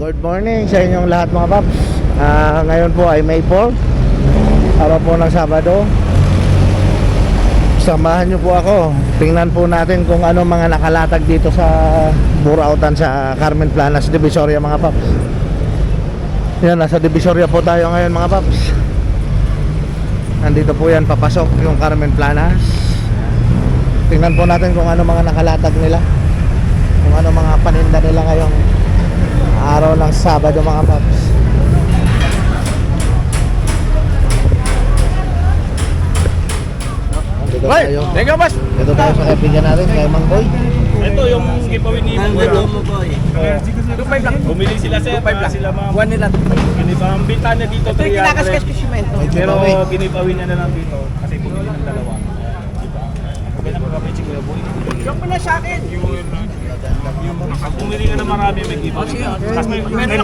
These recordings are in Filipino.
Good morning sa inyong lahat mga paps. Ngayon po ay May 4, araw po ng Sabado. Samahan nyo po ako. Tingnan po natin kung ano mga nakalatag dito sa Burautan sa Carmen Planas, Divisoria mga paps. Yan, nasa Divisoria po tayo ngayon mga paps. Nandito po yan, papasok yung Carmen Planas. Tingnan po natin kung ano mga nakalatag nila, kung ano mga paninda nila ngayong araw ng Sabado mga paps. Dito tayo. Thank you, boss. Dito tayo sa kaibigan natin, kay Mang Boy. Ito yung giveaway ni Mang Boy. 2.5 lang. Bumili sila sir, 2.5 lang. sila mga Buwan nila. ang bita niya dito Ito yung kinakaskas ko simento. pero giveaway niya na lang dito kasi bumili ng dalawa. Diba? Okay na magkapit si Kuya Boy. Yung pala sa akin. Pag bumili ka na marami may giveaway. Tapos may giveaway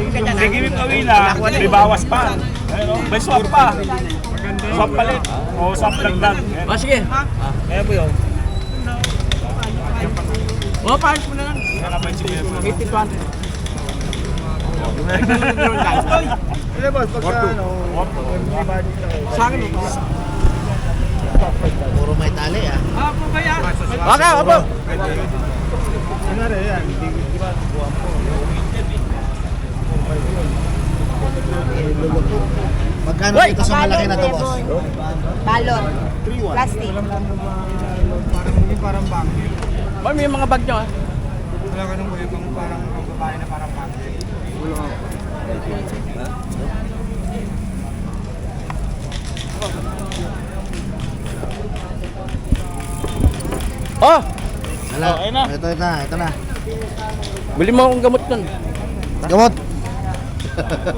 na, Nakuha na. may bawas pa. Ayun, oh. May swap pa. Swap palit. O swap dagdag. O sige. Kaya po yun. O, pares mo na lang. Nakapit si Kuya Boy. 80-20. Sa akin mo. Puro may tali ah. Ako kaya? Okay, opo. Magkano dito sa malaki na to, boss? Balot. Plastic. Parang bangke. Ba, may mga bag nyo ah. Wala ka nung ibang parang babae na parang bangke. Oh! Wala. Oh, ayun na. Ito na. Bili mo akong gamot nun. Gamot.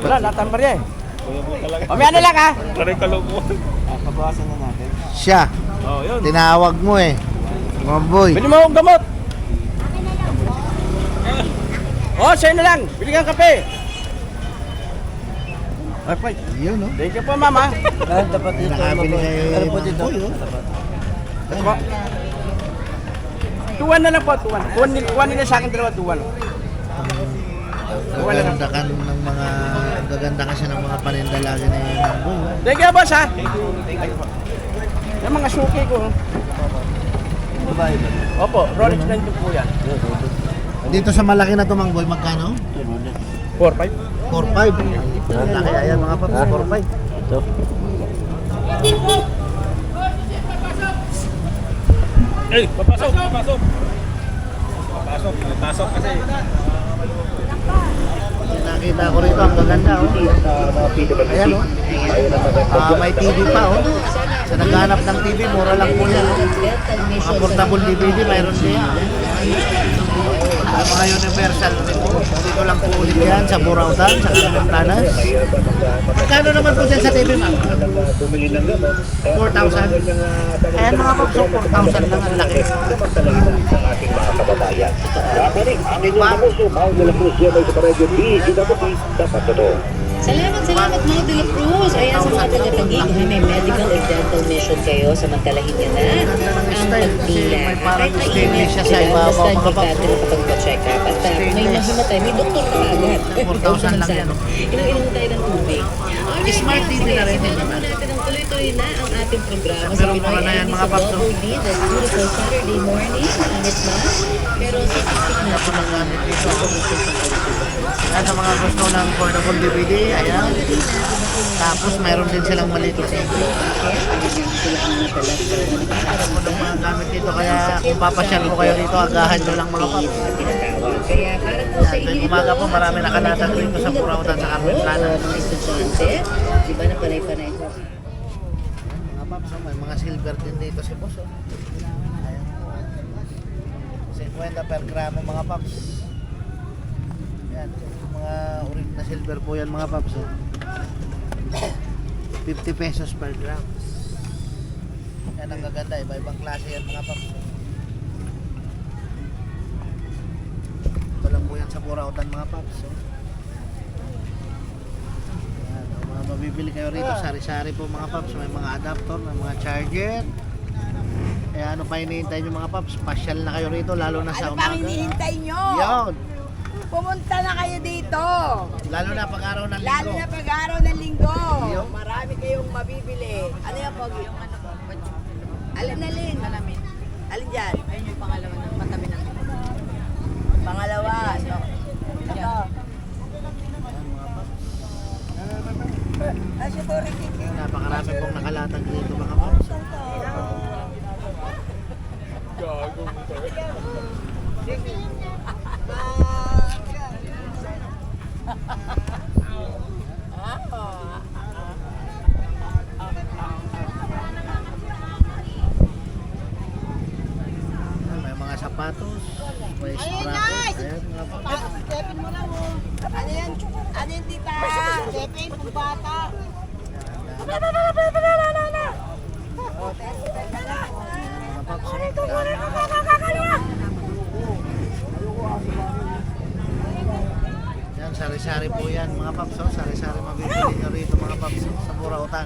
Wala, latan pa rin. Kuya Boy talaga. O, may ano lang ah. Taray kalokohan. Kabawasan na natin. Siya. Oh, yun. Tinawag mo eh. Mang Boy. Bili mo akong gamot. Oh, sa'yo na lang. Bili kang kape. Ay, fine. Yun, no? Thank you po, mama. Dapat Nakabili kay Mang Boy, oh. Ito po. Tuwan na lang po, tuwan. Tuwan nila sa akin dalawa, tuwan. Gagandakan ng mga... Gaganda kasi ng mga paninda lagi ni Mang Boy. Thank you, boss, ha? Yung mga suki ko. Opo, Rolex na ito po yan. Dito sa malaki na to, Mang Boy, magkano? 4-5. 4-5. Laki ayan mga paps, 4-5. Ito. Eh, papasok. Papasok kasi. Nakita ko rito, ang gaganda, oh. Ayan, oh. May TV pa, oh. Sa naghanap ng TV, mura lang po yan, oh. Mga portable DVD, mayroon siya. Mga universal, dito lang po ulit yan sa Burautan, sa Carmen Planas. Magkano naman po dyan sa TV, ma'am? 4,000. Ayan mga paps, 4,000 lang ang laki. Salamat Mau de la Cruz. Ayan sa mga taga-tagig, may medical and dental mission kayo. Samantalahin nyo na ang Style, kasi pagpila. may parang Kahit stainless siya sa basta ibabaw mga hindi paps. natin nakapagpa-check up. At may mahimatay, may doktor na agad. 4,000 lang yan. Inom tayo ng tubig. Alright, Smart TV na rin, simulan di ba? po natin ang tuloy-tuloy na ang ating programa Pero sa mura Pinoy na yan, Andy mga sa paps, no? Double D, the beautiful Saturday morning. Init na. Pero sisikip natin ang Ayan sa mga gusto ng portable DVD, ayan. Tapos mayroon din silang maliit na TV. Meron po ng mga gamit dito, kaya kung papasyal po kayo dito, agahan nyo lang mga paps. Kaya para po sa Yan, tuwing inyo, umaga po, marami nakalatag dito sa Burautan sa Carmen Planas. mga estudyante, di ba na panay-panay ko? Mga paps, oh, may mga silver din dito si boss. Oh. Ayan. 50 per gramo mga paps. Yan, mga urig na silver po yan mga paps. Oh. 50 pesos per gram. Yan ang gaganda, iba-ibang klase yan mga paps. Ito lang po yan sa Burautan mga paps. Oh. Yan, mga mabibili kayo rito, sari-sari po mga paps. May mga adapter, may mga charger. Kaya ano pa hinihintay nyo mga paps? Pasyal na kayo rito, lalo na sa Ano umaga. pang hinihintay nyo? Yun! Pumunta na kayo dito. Lalo na pag araw ng Lalo linggo. na pag-araw ng linggo. Iyo. Marami kayong mabibili. Ano yan, Pogi? Yung ano po? Alin? Malamin. Alin dyan? Ayun yung pangalawa ng matabi ng pangalawa. So, ito. Asya po rin. Napakarami pong nakalatag dito mga paps. May mga sapatos, may sprocket. Ayan mga paps. Stepin mo lang, oh. Ano yan? Ano yan, tita? Stepin, pang bata. Mga paps. Yan, sari-sari po yan mga paps. Oh. Sari-sari mabibili nyo rito mga paps. Sa Burautan.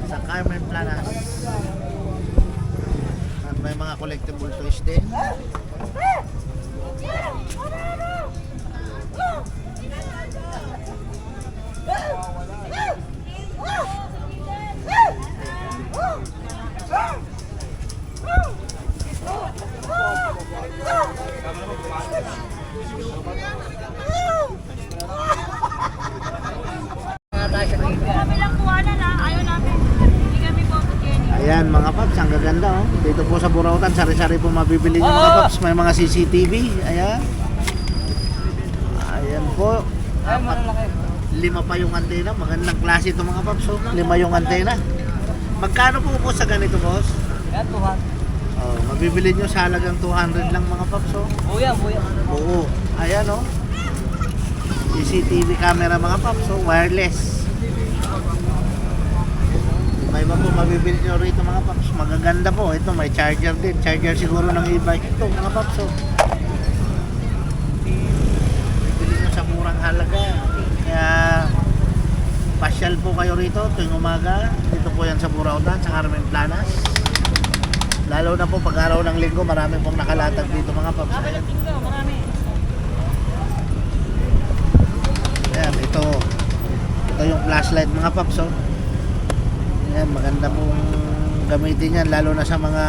Sa Carmen Planas. At may mga collectible toys din. Kami lang kuhanan ha, ayaw namin. Hindi kami photogenic. Ayan mga paps, ang gaganda oh. Dito po sa Burautan, sari-sari po mabibili nyo mga paps. May mga CCTV, ayan. Ayan po. Apat, 5 pa yung antena, magandang klase ito mga paps oh. 5 yung antena. Magkano po sa ganito boss? Yan, 200. Oh, mabibili nyo sa halagang 200 lang mga paps oh. Buya. Oo. Ayan oh. CCTV camera mga paps oh, wireless. May iba po mabibili nyo rito mga paps. Magaganda po. Ito may charger din. Charger siguro ng e-bike ito mga paps oh. Bibili nyo sa murang halaga. Kaya pasyal po kayo rito tuwing umaga. Dito po yan sa Burautan, sa Carmen Planas. Lalo na po pag araw ng linggo, marami pong nakalatag dito mga paps. Ayan. Ayan, ito yung flashlight mga paps oh. Ayan, maganda pong gamitin yan lalo na sa mga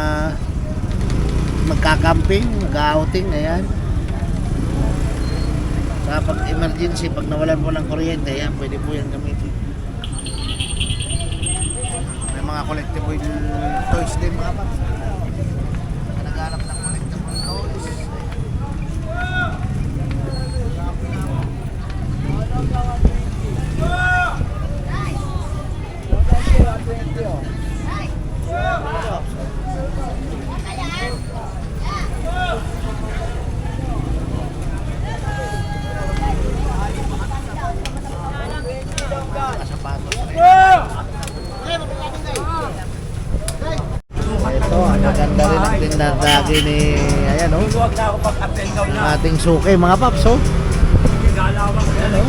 magka-camping, mag-outing, ayan. Sa pag emergency, pag nawalan po ng kuryente, ayan, pwede po yan gamitin. May mga collectible toys din mga paps. Naghanap ng collectible toys. Mga sapatos rin. Ito, ang maganda rin ang tindadagi ni, ayan o, Huwag na ako pag-attend ang ating suki, mga paps o. Galawang Ayan o,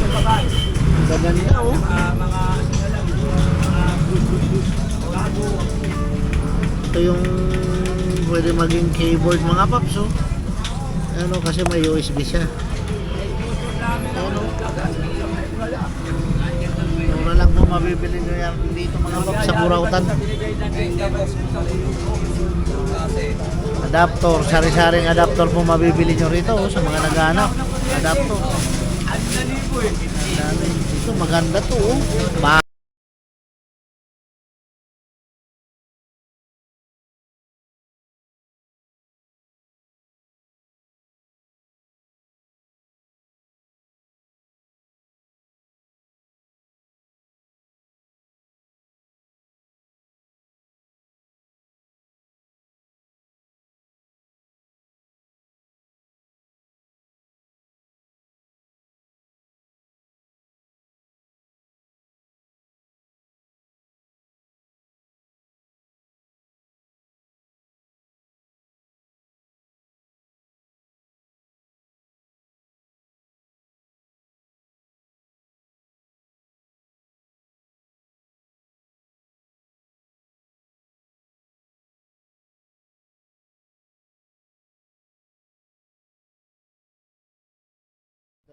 gaganda o. mga Ito yung pwede maging keyboard mga paps o. Ayan o, kasi may USB siya. Ayan o. Mura lang po mabibili nyo yan dito mga paps sa Burautan. Adapter, sari-saring adapter po mabibili nyo rito oh, sa mga naghahanap. Adapter. Ito maganda to oh.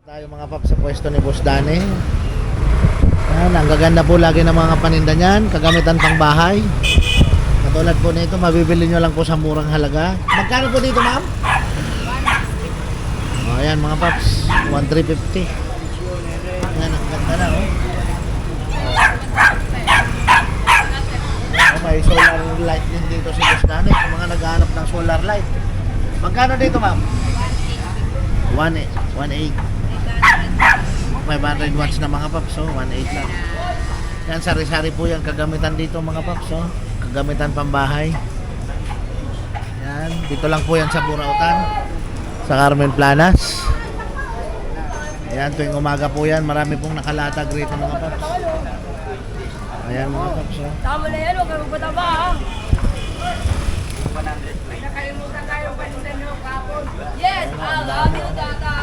Tayo mga paps sa pwesto ni Boss Dani. Yan, ang gaganda po lagi ng mga paninda niyan, kagamitan pang bahay. Katulad po nito, mabibili nyo lang po sa murang halaga. Magkano po dito, ma'am? Oh, ayan mga paps, 1,350. Yan, ang ganda na, oh. Oh, may solar light din dito si Boss Dani. Sa mga naghahanap ng solar light. Magkano dito, ma'am? 1.8. 500 watts na mga paps, oh, 1.8 lang. Yan, sari-sari po yan, kagamitan dito mga paps, oh. Kagamitan pambahay. Yan, dito lang po yan sa Burautan, sa Carmen Planas. Ayan, tuwing umaga po yan, marami pong nakalatag rito mga paps. Ayan mga paps, oh. Tama na yan, huwag kang magpataba ha. Yes, I love you, Tata.